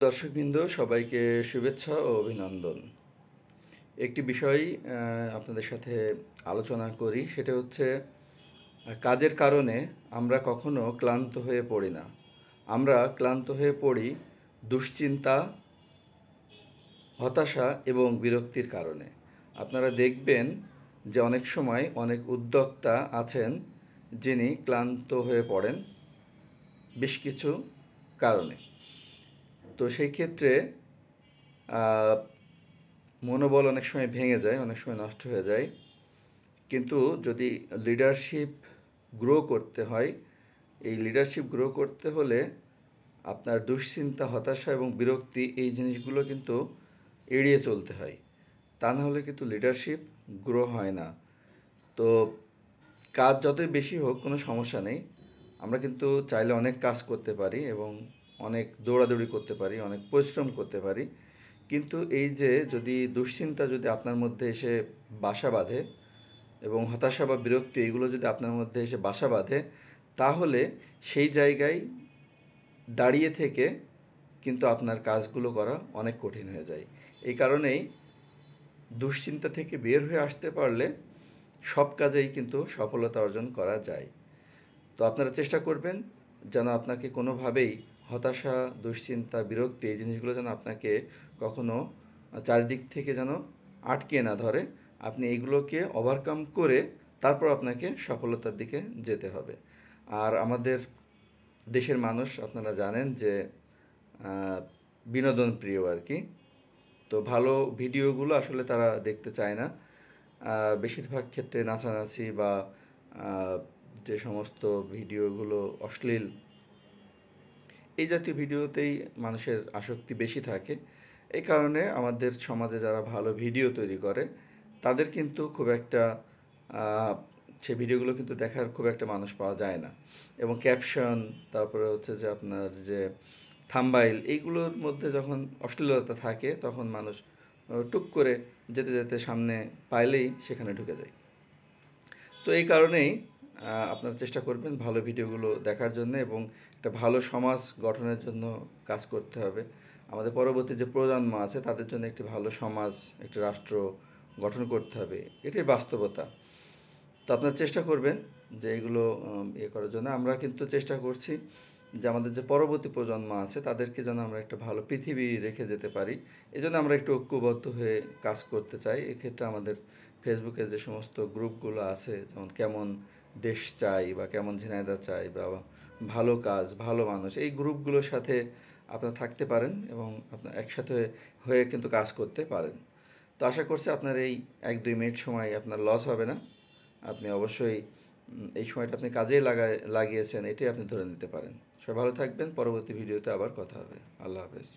দর্শকবৃন্দ সবাইকে শুভেচ্ছা ও অভিনন্দন। একটি বিষয় আপনাদের সাথে আলোচনা করি, সেটা হচ্ছে কাজের কারণে আমরা কখনো ক্লান্ত হয়ে পড়ি না। আমরা ক্লান্ত হয়ে পড়ি দুশ্চিন্তা, হতাশা এবং বিরক্তির কারণে। আপনারা দেখবেন যে অনেক সময় অনেক উদ্যোক্তা আছেন যিনি ক্লান্ত হয়ে পড়েন বেশ কিছু কারণে। তো সেই ক্ষেত্রে মনোবল অনেক সময় ভেঙে যায়, অনেক সময় নষ্ট হয়ে যায়। কিন্তু যদি লিডারশিপ গ্রো করতে হয়, এই লিডারশিপ গ্রো করতে হলে আপনার দুশ্চিন্তা, হতাশা এবং বিরক্তি এই জিনিসগুলো কিন্তু এড়িয়ে চলতে হয়। তা না হলে কিন্তু লিডারশিপ গ্রো হয় না। তো কাজ যতই বেশি হোক কোনো সমস্যা নেই। আমরা কিন্তু চাইলে অনেক কাজ করতে পারি এবং অনেক দৌড়াদৌড়ি করতে পারি, অনেক পরিশ্রম করতে পারি। কিন্তু এই যে যদি দুশ্চিন্তা যদি আপনার মধ্যে এসে বাসা বাঁধে এবং হতাশা বা বিরক্তি এগুলো যদি আপনার মধ্যে এসে বাসা বাঁধে, তাহলে সেই জায়গায় দাঁড়িয়ে থেকে কিন্তু আপনার কাজগুলো করা অনেক কঠিন হয়ে যায়। এই কারণেই দুশ্চিন্তা থেকে বের হয়ে আসতে পারলে সব কাজেই কিন্তু সফলতা অর্জন করা যায়। তো আপনারা চেষ্টা করবেন যেন আপনাকে কোনোভাবেই হতাশা, দুশ্চিন্তা, বিরক্তি এই জিনিসগুলো যেন আপনাকে কখনো চারিদিক থেকে যেন আটকে না ধরে। আপনি এইগুলোকে ওভারকাম করে তারপর আপনাকে সফলতার দিকে যেতে হবে। আর আমাদের দেশের মানুষ আপনারা জানেন যে বিনোদন প্রিয় আর কি। তো ভালো ভিডিওগুলো আসলে তারা দেখতে চায় না। বেশিরভাগ ক্ষেত্রে নাচানাচি বা যে সমস্ত ভিডিওগুলো অশ্লীল, এই জাতীয় ভিডিওতেই মানুষের আসক্তি বেশি থাকে। এই কারণে আমাদের সমাজে যারা ভালো ভিডিও তৈরি করে তাদের কিন্তু খুব একটা সে ভিডিওগুলো কিন্তু দেখার খুব একটা মানুষ পাওয়া যায় না। এবং ক্যাপশন, তারপরে হচ্ছে যে আপনার যে থাম্বনেইল, এইগুলোর মধ্যে যখন অশ্লীলতা থাকে তখন মানুষ টুক করে যেতে যেতে সামনে পাইলেই সেখানে ঢুকে যায়। তো এই কারণেই আপনারা চেষ্টা করবেন ভালো ভিডিওগুলো দেখার জন্য এবং একটা ভালো সমাজ গঠনের জন্য কাজ করতে হবে। আমাদের পরবর্তী যে প্রজন্ম আছে তাদের জন্য একটি ভালো সমাজ, একটি রাষ্ট্র গঠন করতে হবে। এটাই বাস্তবতা। তো আপনারা চেষ্টা করবেন যে এগুলো ইয়ে করার জন্য। আমরা কিন্তু চেষ্টা করছি যে আমাদের যে পরবর্তী প্রজন্ম আছে তাদেরকে যেন আমরা একটা ভালো পৃথিবী রেখে যেতে পারি। এজন্য আমরা একটু ঐক্যবদ্ধ হয়ে কাজ করতে চাই। এক্ষেত্রে আমাদের ফেসবুকে যে সমস্ত গ্রুপগুলো আছে, যেমন কেমন দেশ চাই বা কেমন ঝিনাইদহ চাই বা ভালো কাজ, ভালো মানুষ, এই গ্রুপগুলোর সাথে আপনারা থাকতে পারেন এবং আপনার একসাথে হয়ে কিন্তু কাজ করতে পারেন। তো আশা করছি আপনার এই 1-2 মিনিট সময় আপনার লস হবে না। আপনি অবশ্যই এই সময়টা আপনি কাজেই লাগিয়েছেন, এটাই আপনি ধরে নিতে পারেন। সবাই ভালো থাকবেন। পরবর্তী ভিডিওতে আবার কথা হবে। আল্লাহ হাফেজ।